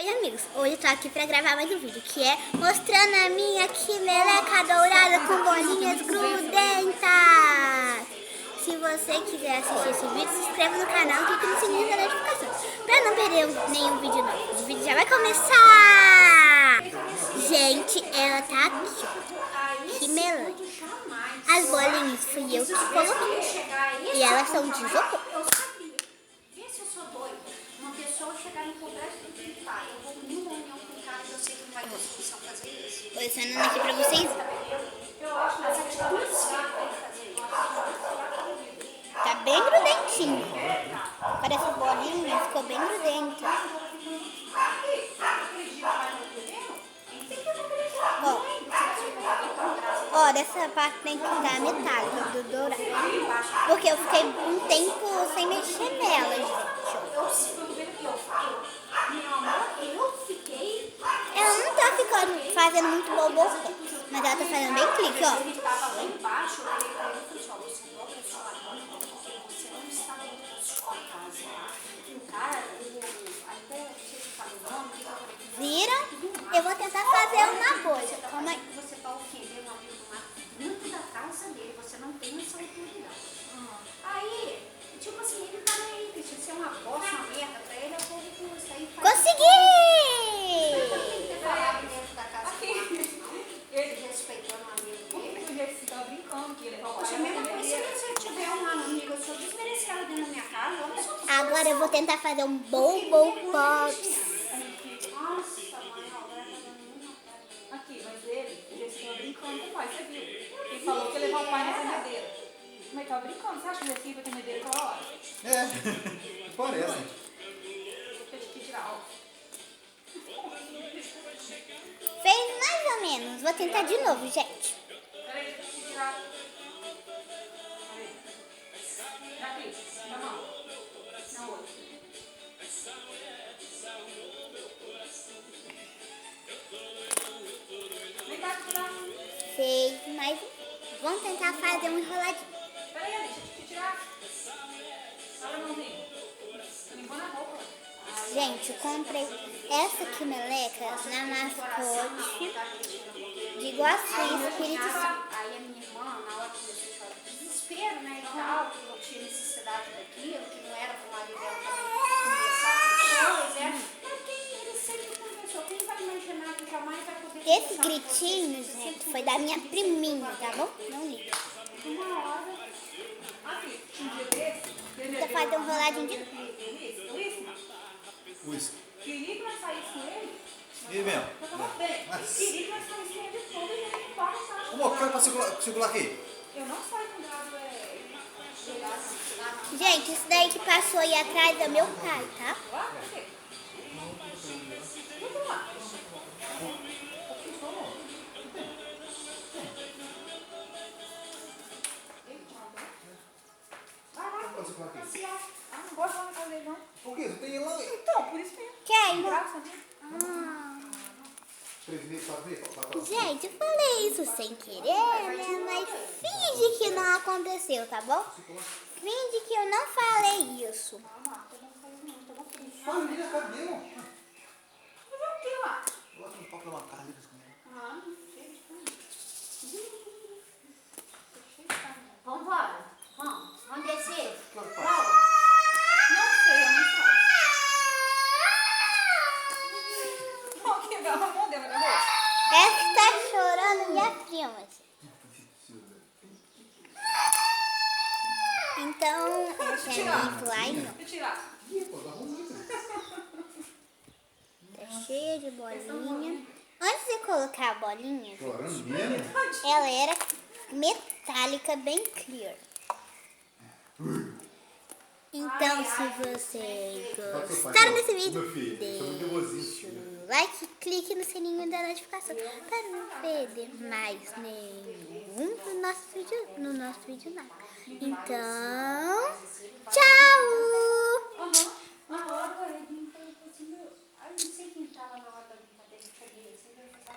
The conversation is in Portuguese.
Oi amigos, hoje eu tô aqui pra gravar mais um vídeo, que é mostrando a minha aqui meleca dourada com bolinhas grudentas. Se você quiser assistir esse vídeo, se inscreva no canal e clique no sininho da notificação, pra não perder nenhum vídeo novo. O vídeo já vai começar! Gente, ela tá aqui, ó. Que meleca. As bolinhas fui eu que coloquei e elas são de isopor. Posicionando aqui pra vocês. Tá bem grudentinho. Parece as bolinhas, ficou bem grudento. Ó, dessa parte tem que dar metálica do dourado. Porque eu fiquei um tempo sem mexer nela, gente. Ela não tá fazendo muito boboca, mas ela tá fazendo bem clique, ó. Viram? Eu vou tentar fazer uma bolha. Calma aí. Você tá ofendendo um amigo dentro da casa dele, você não tem essa autoridade. Aí, tipo assim, ele tá aí, Cristian, se é uma bosta, uma merda pra ele, é o povo que você aí faz. Consegui! Ele respeitando um amigo dele. Você tá brincando que ele vai Poxa, a mesma coisa se eu tiver uma amiga, eu sou desmerecida dentro da minha casa, olha só. Agora eu vou tentar fazer um bobo pops. Nossa, mãe, aqui, mas ele estava brincando com o pai, você viu? Ele falou que ia levar o pai na tremedeira. Mas ele tava brincando, você acha que ele ia pra tremedeira aquela hora? Parece. Deixa eu te tirar, ó. Fez mais ou menos. Vou tentar de novo, gente. Peraí, deixa eu te tirar. Peraí. Aqui, na mão. Na outra. Vem cá, tirar. Fez mais um. Vamos tentar fazer um enroladinho. Peraí, deixa eu te tirar. Olha a mãozinha. Tô limpando a roupa. Gente, eu comprei essa aqui meleca na Mascote de Iguaçu, Espírito Santo. Aí a minha irmã, na hora que começou a chorar de desespero, né, e tal, que não tinha necessidade daquilo, que não era pro marido dela também conversar com as coisas, porque ele sempre conversou. Quem vai imaginar que jamais vai poder Esse conversar com gritinho, você? gente, foi da minha priminha, tá bom? Não liga. Uma hora. Aqui, um dia desse, Vou fazer um roladinho de novo. Whisky. queria que nós saíssemos com ele, E mesmo? eu tava bem. Queria que nós saíssemos com ele todo e ele não para, sabe? Como que é pra segurar aqui? Eu não saio com gado, Gente, isso daí que passou aí atrás é meu pai, tá? lá, por quê? Vamos lá. Vai lá, Pra segurar aqui. passear. Ah, não gosto de lá na casa dele, não. Por quê? Você tem ele lá? Então, por isso mesmo. Quem? Graças a Deus. Ah. 3 meses, 4 meses? Gente, eu falei isso sem querer, né? Mas finge que não aconteceu, tá bom? Finge que eu não falei isso. Família, cadê, ó? Fazer o quê lá? Bota no papo de uma carne. Ah, não sei. Vamos embora. Vamos. Vamos descer. Que hora Bora. passa? Não sei, eu não sei. Vamos quebrar a mão dela, acabou? Essa que tá chorando, minha prima. Então, essa é a minha slime. Deixa eu tirar. Pô, dá ruim. Tá cheia de bolinha. Antes de colocar a bolinha, Chorando mesmo? ela era metálica, bem clear. Então, se vocês gostaram desse vídeo, deixa o like e clique no sininho da notificação para não perder mais nenhum no nosso vídeo nada. Então, tchau! Na hora, ele falou assim, ai, não sei quem estava na hora da brincadeira, eu cheguei assim,